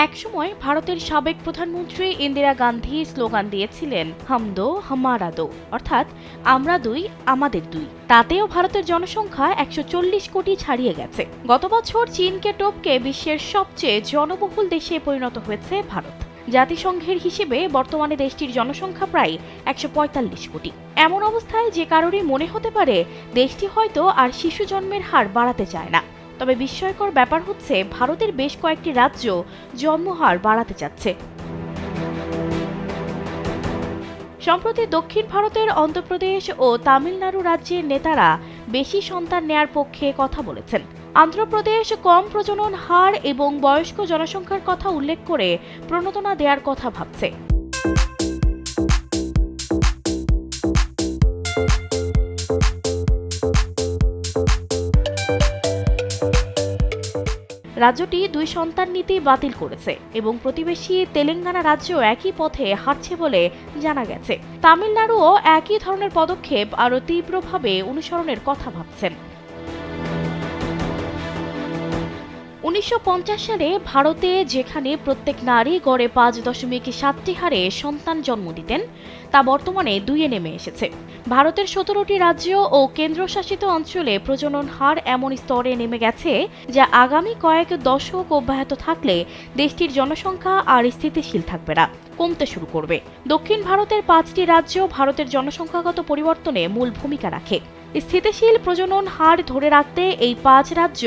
একসময় ভারতের সাবেক প্রধানমন্ত্রী ইন্দিরা গান্ধী স্লোগান দিয়েছিলেন হাম দো হামারা দো, অর্থাৎ আমরা দুই আমাদের দুই। তাতেও ভারতের জনসংখ্যা ১৪০ কোটি ছাড়িয়ে গেছে। গত বছর চীনকে টপকে বিশ্বের সবচেয়ে জনবহুল দেশে পরিণত হয়েছে ভারত। জাতিসংঘের হিসেবে বর্তমানে দেশটির জনসংখ্যা প্রায় ১৪৫ কোটি। এমন অবস্থায় যে কারোরই মনে হতে পারে দেশটি হয়তো আর শিশু জন্মের হার বাড়াতে চায় না। তবে বিস্ময়কর ব্যাপার হচ্ছে ভারতের বেশ কয়েকটি রাজ্য জন্মহার বাড়াতে চাচ্ছে। সম্প্রতি দক্ষিণ ভারতের অন্ধ্রপ্রদেশ ও তামিলনাড়ু রাজ্যের নেতারা বেশি সন্তান নেয়ার পক্ষে কথা বলেছেন। অন্ধ্রপ্রদেশ কম প্রজনন হার এবং বয়স্ক জনসংখ্যার কথা উল্লেখ করে প্রণোদনা দেওয়ার কথা ভাবছে। রাজ্যটি ২ সন্তান নীতি বাতিল করেছে এবং প্রতিবেশী তেলেঙ্গানা রাজ্য একই পথে হাঁটছে বলে জানা গেছে। তামিলনাড়ুও একই ধরনের পদক্ষেপ আরও তীব্রভাবে অনুসরণের কথা ভাবছেন। ১৯৫০ সালে ভারতে যেখানে প্রত্যেক নারী গড়ে ৫.৭টি হারে সন্তান জন্ম দিতেন, তা বর্তমানে ২-এ নেমে এসেছে। ভারতের ১৭টি রাজ্য ও কেন্দ্রশাসিত অঞ্চলে প্রজনন হার এমন স্তরে নেমে গেছে যা আগামী কয়েক দশক অব্যাহত থাকলে দেশটির জনসংখ্যা আর স্থিতিশীল থাকবে না, কমতে শুরু করবে। দক্ষিণ ভারতের ৫টি রাজ্য ভারতের জনসংখ্যাগত পরিবর্তনে মূল ভূমিকা রাখে। স্থিতিশীল প্রজনন হার ধরে রাখতে এই ৫ রাজ্য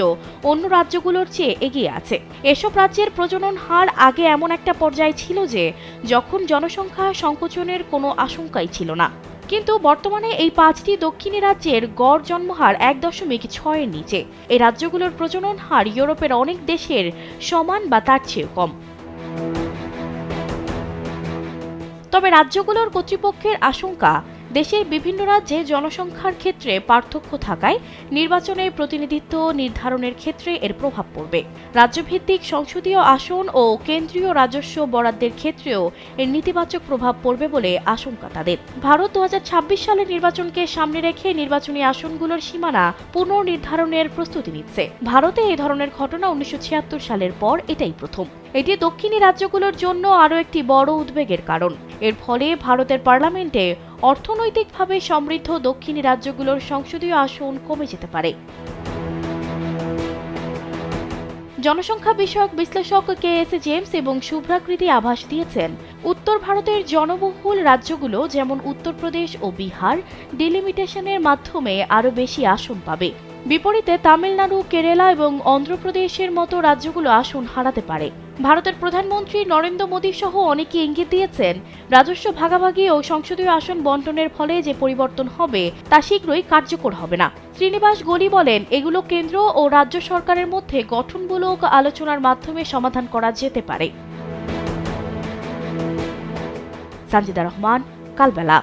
অন্য রাজ্যগুলোর চেয়ে এগিয়ে আছে। এসব রাজ্যের প্রজনন হার আগে এমন একটা পর্যায়ে ছিল যে যখন জনসংখ্যা সংকোচনের কোনো আশঙ্কাই ছিল না। কিন্তু বর্তমানে এই ৫টি দক্ষিণী রাজ্যের গড় জন্মহার ১.৬-এর নিচে। এই রাজ্যগুলোর প্রজনন হার ইউরোপের অনেক দেশের সমান বা তার চেয়েও কম। তবে রাজ্যগুলোর কর্তৃপক্ষের আশঙ্কা, দেশের বিভিন্ন রাজ্যে জনসংখ্যার ক্ষেত্রে পার্থক্য থাকায় নির্বাচনে প্রতিনিধিত্ব নির্ধারণের ক্ষেত্রে এর প্রভাব পড়বে। রাজ্যভিত্তিক সংসদীয় আসন ও কেন্দ্রীয় রাজস্ব বরাদ্দের ক্ষেত্রেও এর নেতিবাচক প্রভাব পড়বে বলে আশঙ্কা তাদের। ভারত ২০২৬ সালের নির্বাচনকে সামনে রেখে নির্বাচনী আসনগুলোর সীমানা পুনর্নির্ধারণের প্রস্তুতি নিচ্ছে। ভারতে এই ধরনের ঘটনা ১৯৭৬ সালের পর এটাই প্রথম। এটি দক্ষিণী রাজ্যগুলোর জন্য আরও একটি বড় উদ্বেগের কারণ। এর ফলে ভারতের পার্লামেন্টে অর্থনৈতিকভাবে সমৃদ্ধ দক্ষিণী রাজ্যগুলোর সংসদীয় আসন কমে যেতে পারে। জনসংখ্যা বিষয়ক বিশ্লেষক কে.এস. জেমস এবং শুভ্রাকৃতি আভাস দিয়েছেন, উত্তর ভারতের জনবহুল রাজ্যগুলো যেমন উত্তরপ্রদেশ ও বিহার ডিলিমিটেশনের মাধ্যমে আরও বেশি আসন পাবে। বিপরীতে তামিলনাড়ু, কেরালা এবং অন্ধ্রপ্রদেশের মতো রাজ্যগুলো আসন হারাতে পারে। ভারতের প্রধানমন্ত্রী নরেন্দ্র মোদী সহ অনেকে ইঙ্গিত দিয়েছেন, রাজস্ব ভাগাভাগি ও সংসদীয় আসন বণ্টনের ফলে যে পরিবর্তন হবে তা শীঘ্রই কার্যকর হবে না। শ্রীনিবাস গলি বলেন, এগুলো কেন্দ্র ও রাজ্য সরকারের মধ্যে গঠনমূলক আলোচনার মাধ্যমে সমাধান করা যেতে পারে। সানজিদা রহমান, কালবেলা।